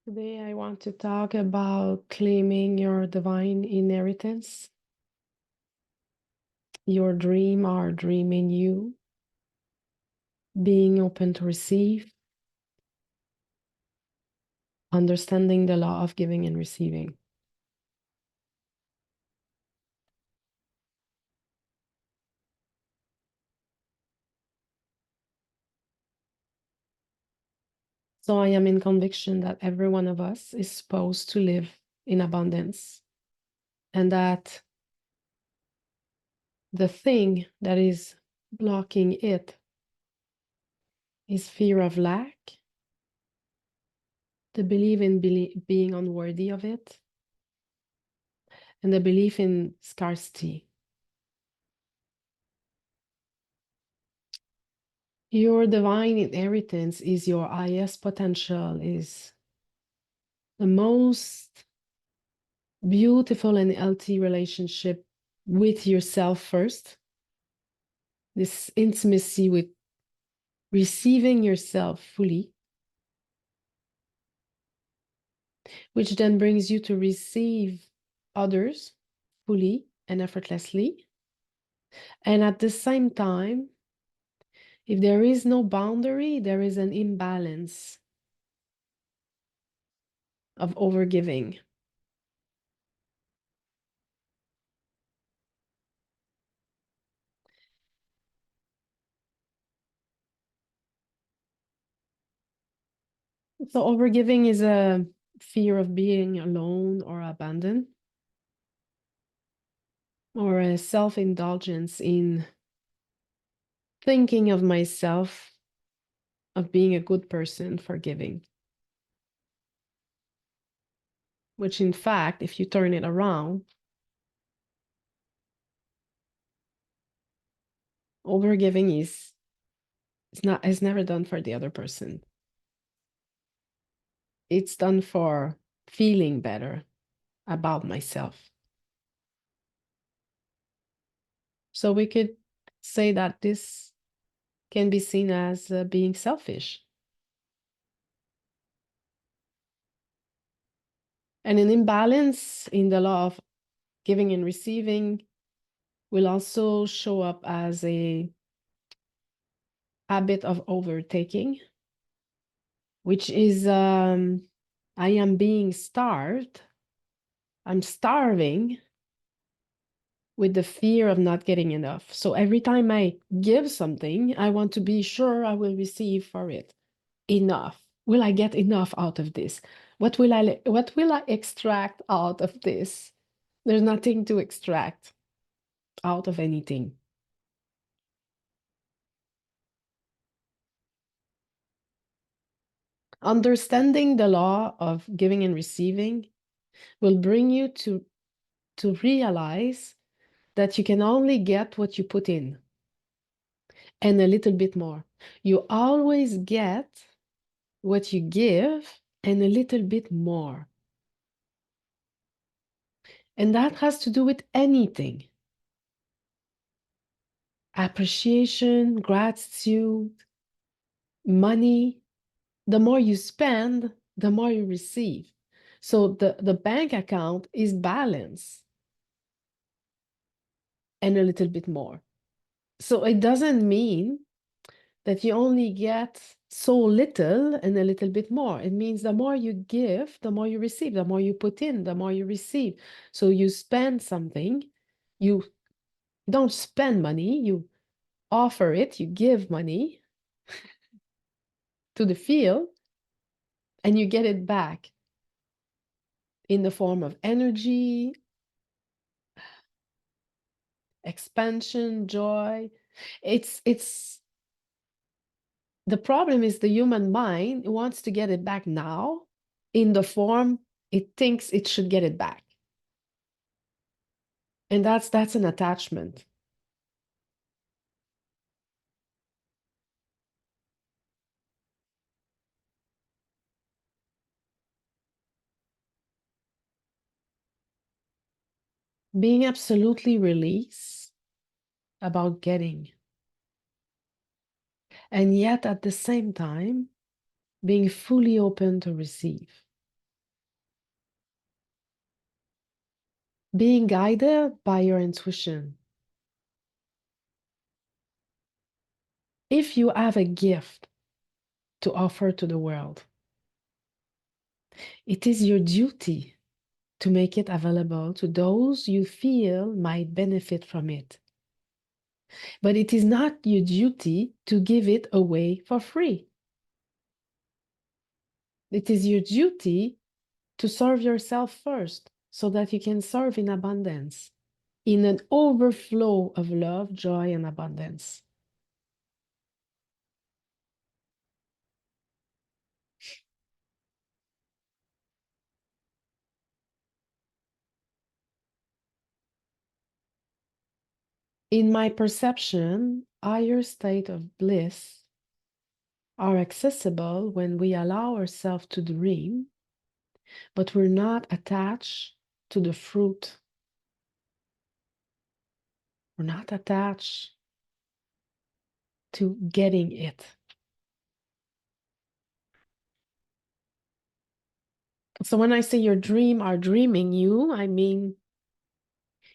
Today, I want to talk about claiming your divine inheritance, your dream or dream in you, being open to receive, understanding the law of giving and receiving. So, I am in conviction that every one of us is supposed to live in abundance, and that the thing that is blocking it is fear of lack, the belief in being unworthy of it, and the belief in scarcity. Your divine inheritance is your highest potential, is the most beautiful and healthy relationship with yourself first. This intimacy with receiving yourself fully, which then brings you to receive others fully and effortlessly. And at the same time, if there is no boundary, there is an imbalance of overgiving. So overgiving is a fear of being alone or abandoned, or a self-indulgence in thinking of myself, of being a good person for giving. Which in fact, if you turn it around, overgiving is never done for the other person. It's done for feeling better about myself. So we could say that this can be seen as being selfish. And an imbalance in the law of giving and receiving will also show up as a habit of overtaking, which is I am being starved. I'm starving with the fear of not getting enough. So every time I give something, I want to be sure I will receive for it enough. Will I get enough out of this? What will I extract out of this? There's nothing to extract out of anything. Understanding the law of giving and receiving will bring you to realize that you can only get what you put in and a little bit more. You always get what you give and a little bit more. And that has to do with anything. Appreciation, gratitude, money. The more you spend, the more you receive. So the bank account is balanced and a little bit more. So it doesn't mean that you only get so little and a little bit more. It means the more you give, the more you receive, the more you put in, the more you receive. So you spend something, you don't spend money, you offer it, you give money to the field, and you get it back in the form of energy, expansion, joy. It's the problem is the human mind wants to get it back now in the form it thinks it should get it back. And that's an attachment. Being absolutely released about getting, and yet at the same time being fully open to receive. being guided by your intuition. If you have a gift to offer to the world, it is your duty to make it available to those you feel might benefit from it. But it is not your duty to give it away for free. It is your duty to serve yourself first so that you can serve in abundance, in an overflow of love, joy, and abundance. In my perception, higher state of bliss are accessible when we allow ourselves to dream, but we're not attached to the fruit. We're not attached to getting it. So when I say your dream are dreaming you, I mean,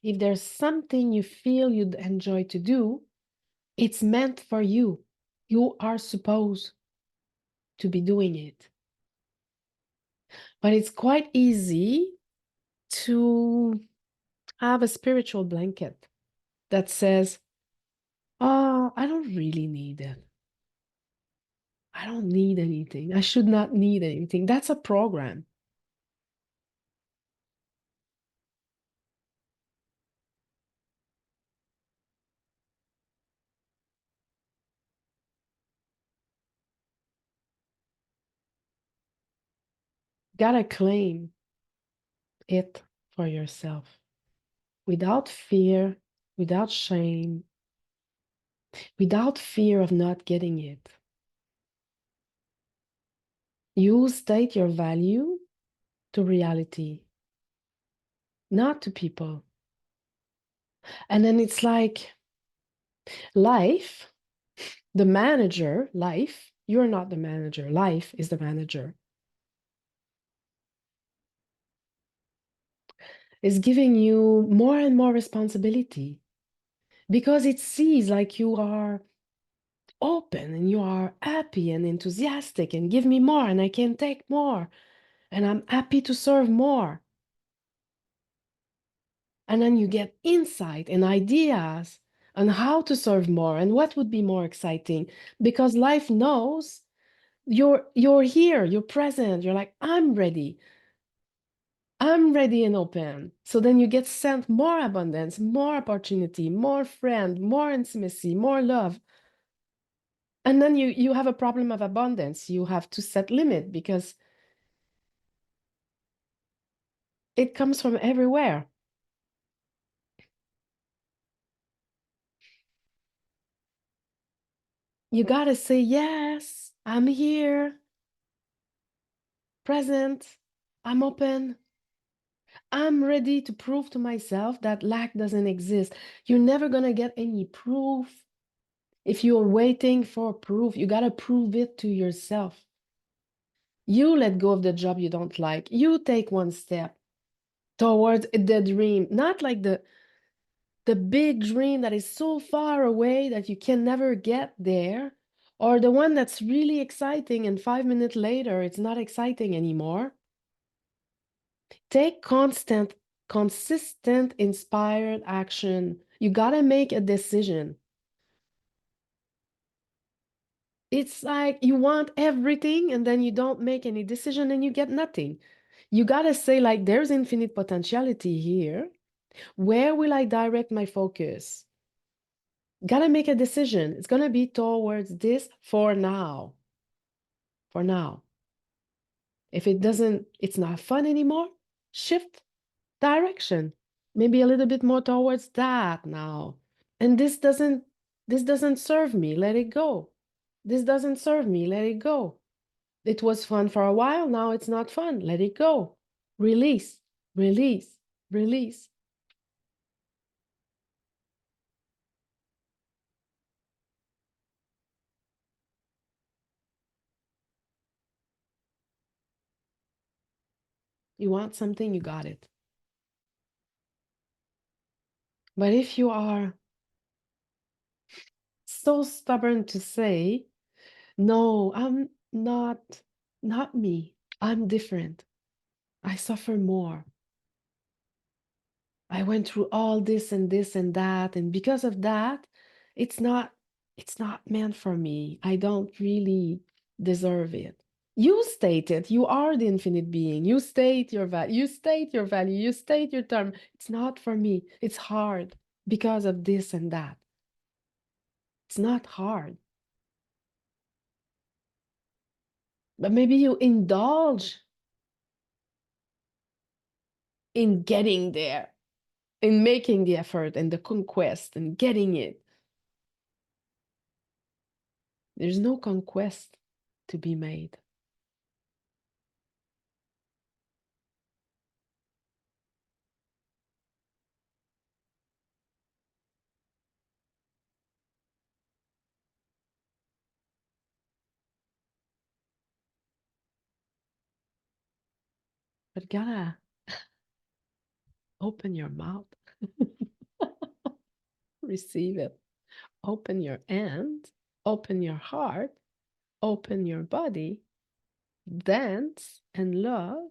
if there's something you feel you'd enjoy to do, it's meant for you. You are supposed to be doing it. But it's quite easy to have a spiritual blanket that says, oh, I don't really need it. I don't need anything. I should not need anything. That's a program. Gotta claim it for yourself without fear, without shame, without fear of not getting it. You state your value to reality, not to people. And then it's like life, the manager, life, you're not the manager, life is the manager, is giving you more and more responsibility because it sees like you are open and you are happy and enthusiastic and give me more and I can take more and I'm happy to serve more. And then you get insight and ideas on how to serve more and what would be more exciting because life knows you're here, you're present, you're like, I'm ready. I'm ready and open. So then you get sent more abundance, more opportunity, more friend, more intimacy, more love. And then you have a problem of abundance. You have to set limit because it comes from everywhere. You gotta say, yes, I'm here, present, I'm open. I'm ready to prove to myself that lack doesn't exist. You're never gonna get any proof. If you're waiting for proof, you gotta prove it to yourself. You let go of the job you don't like. You take one step towards the dream, not like the big dream that is so far away that you can never get there, or the one that's really exciting and 5 minutes later it's not exciting anymore. Take consistent, inspired action. You gotta make a decision. It's like you want everything and then you don't make any decision and you get nothing. You gotta say, like, there's infinite potentiality here. Where will I direct my focus? Gotta make a decision. It's gonna be towards this for now. For now. If it doesn't, it's not fun anymore, shift direction. Maybe a little bit more towards that now. And this doesn't serve me, let it go. This doesn't serve me, let it go. It was fun for a while, now it's not fun, let it go. Release, release, release. You want something, you got it. But if you are so stubborn to say, no, I'm not me. I'm different. I suffer more. I went through all this and that, and because of that, it's not it's not meant for me. I don't really deserve it. You state it. You are the infinite being. You state your value. You state your value. You state your term. It's not for me. It's hard because of this and that. It's not hard. But maybe you indulge in getting there, in making the effort and the conquest and getting it. There's no conquest to be made. But gotta open your mouth, receive it. Open your hand, open your heart, open your body, dance and love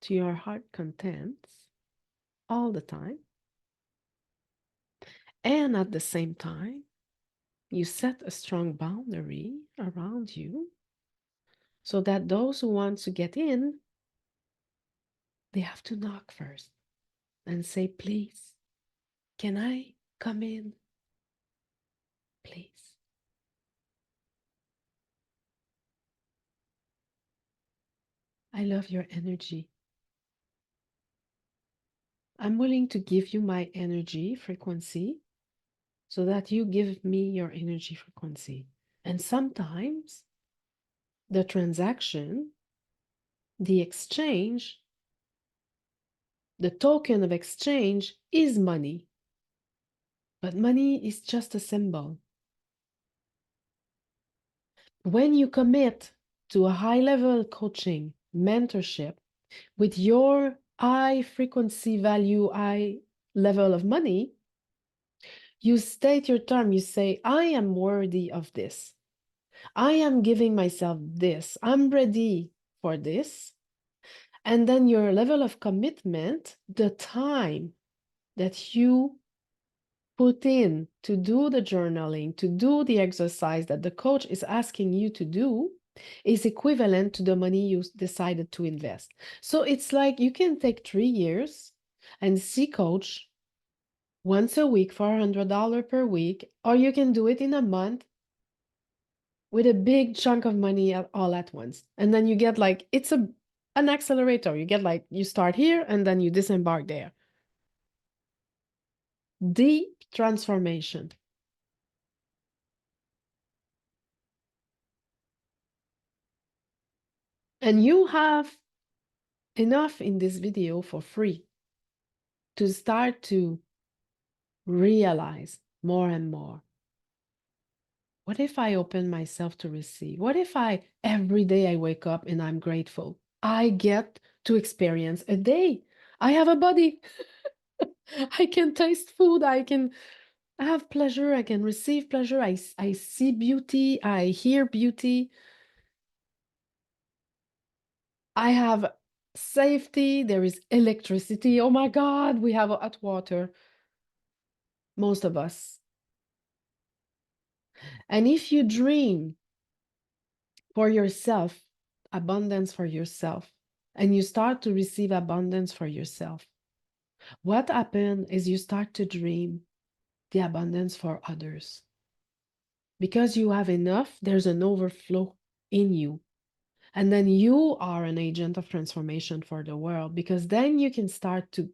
to your heart contents all the time. And at the same time, you set a strong boundary around you so that those who want to get in, they have to knock first and say, please, can I come in? Please. I love your energy. I'm willing to give you my energy frequency so that you give me your energy frequency. And sometimes the transaction, the exchange, the token of exchange is money. But money is just a symbol. When you commit to a high level coaching, mentorship, with your high frequency value, high level of money, you state your term. You say, I am worthy of this. I am giving myself this. I'm ready for this. And then your level of commitment, the time that you put in to do the journaling, to do the exercise that the coach is asking you to do, is equivalent to the money you decided to invest. So it's like you can take 3 years and see coach once a week for $100 per week, or you can do it in a month with a big chunk of money all at once. And then you get like, it's an accelerator. You get like, you start here and then you disembark there. Deep transformation. And you have enough in this video for free to start to realize more and more. What if I open myself to receive? What if every day I wake up and I'm grateful? I get to experience a day. I have a body. I can taste food. I can have pleasure. I can receive pleasure. I see beauty. I hear beauty. I have safety. There is electricity. Oh my God, we have hot water. Most of us. And if you dream for yourself, abundance for yourself, and you start to receive abundance for yourself, what happens is you start to dream the abundance for others. Because you have enough, there's an overflow in you. And then you are an agent of transformation for the world, because then you can start to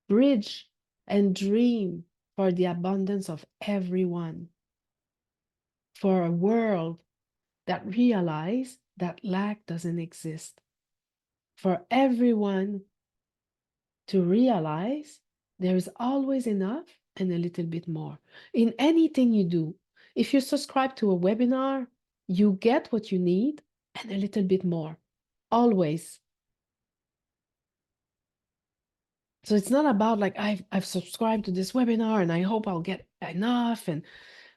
bridge and dream for the abundance of everyone, for a world that realize that lack doesn't exist, for everyone to realize there is always enough and a little bit more in anything you do. If you subscribe to a webinar, you get what you need and a little bit more, always. So it's not about like I've subscribed to this webinar and I hope I'll get enough and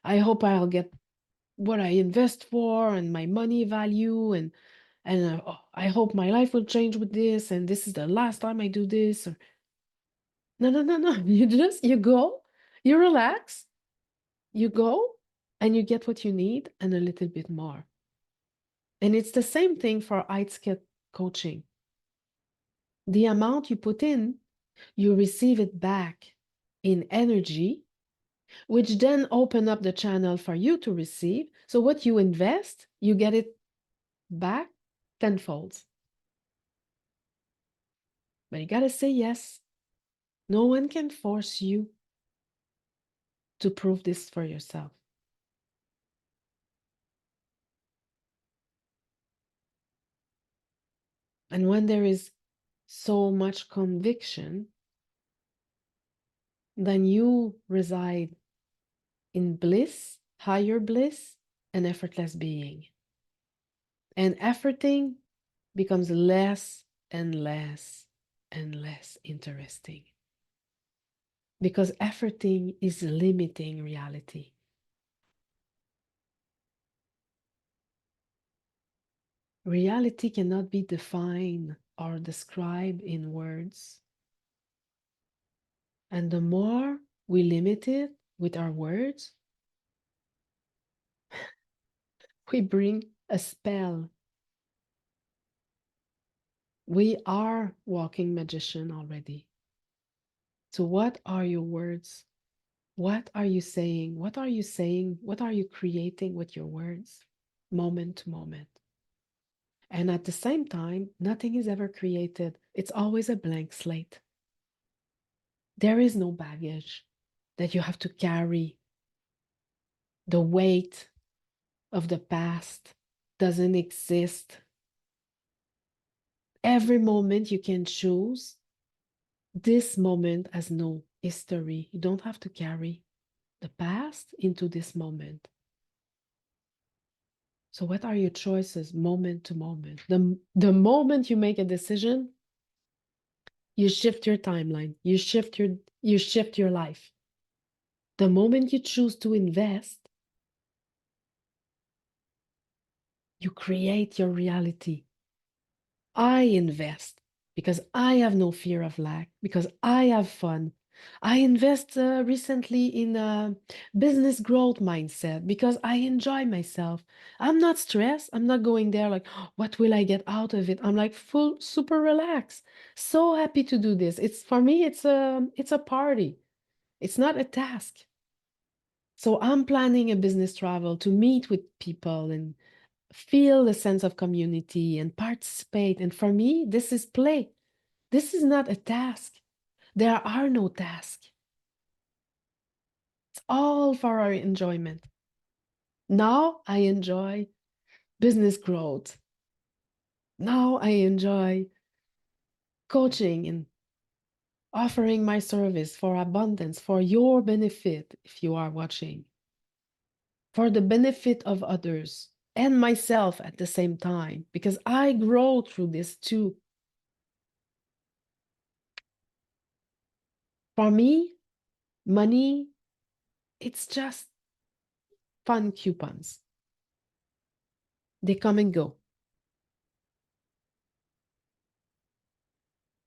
I hope I'll get what I invest for and my money value and oh, I hope my life will change with this and this is the last time I do this. Or, no, no, no, no. You go, you relax, you go, and you get what you need and a little bit more. And it's the same thing for Eitskit coaching. The amount you put in, you receive it back in energy, which then open up the channel for you to receive. So what you invest, you get it back tenfold. But you gotta say yes. No one can force you to prove this for yourself. And when there is so much conviction, then you reside in bliss, higher bliss, and effortless being. And efforting becomes less and less and less interesting. Because efforting is limiting reality. Reality cannot be defined or described in words. And the more we limit it with our words, we bring a spell. We are walking magician already. So what are your words? What are you saying? What are you saying? What are you creating with your words? Moment to moment. And at the same time, nothing is ever created. It's always a blank slate. There is no baggage that you have to carry. The weight of the past doesn't exist. Every moment you can choose. This moment has no history. You don't have to carry the past into this moment. So what are your choices moment to moment? The moment you make a decision, you shift your timeline. You shift your life. The moment you choose to invest, you create your reality. I invest because I have no fear of lack, because I have fun. I invest recently in a business growth mindset because I enjoy myself. I'm not stressed. I'm not going there like, what will I get out of it? I'm like full, super relaxed. So happy to do this. It's for me, it's a party. It's not a task. So I'm planning a business travel to meet with people and feel the sense of community and participate. And for me, this is play. This is not a task. There are no tasks. It's all for our enjoyment. Now I enjoy business growth. Now I enjoy coaching and offering my service for abundance, for your benefit, if you are watching, for the benefit of others and myself at the same time, because I grow through this too. For me, money, it's just fun coupons. They come and go.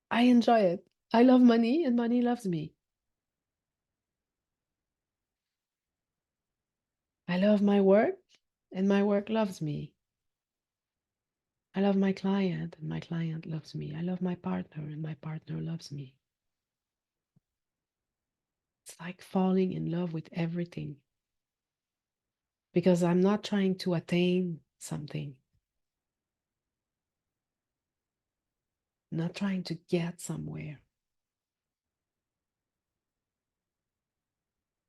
I enjoy it. I love money and money loves me. I love my work and my work loves me. I love my client and my client loves me. I love my partner and my partner loves me. It's like falling in love with everything because I'm not trying to attain something, not trying to get somewhere.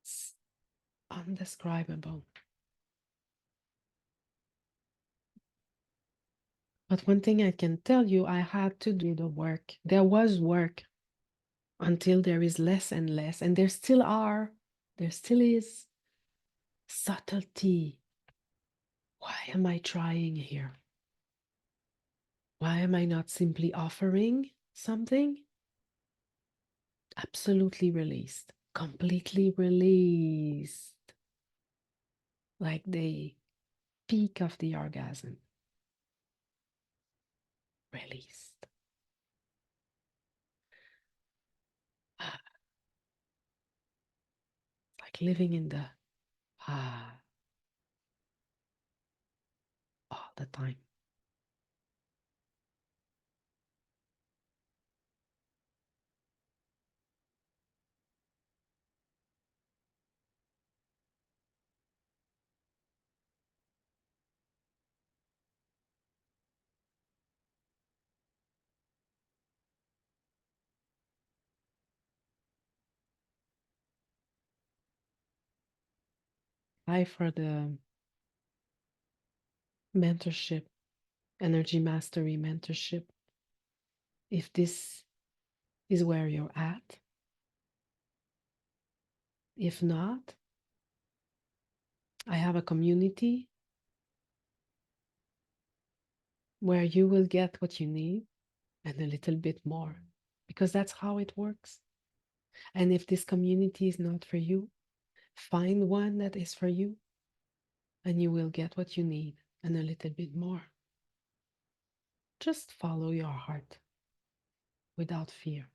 It's undescribable. But one thing I can tell you, I had to do the work. There was work until there is less and less, and there still are, there still is subtlety. Why am I trying here? Why am I not simply offering something? absolutely released, completely released, like the peak of the orgasm, released. Like living in the ah all the time. I for the mentorship, energy mastery mentorship. If this is where you're at, if not, I have a community where you will get what you need and a little bit more, because that's how it works. And if this community is not for you, find one that is for you, and you will get what you need and a little bit more. Just follow your heart without fear.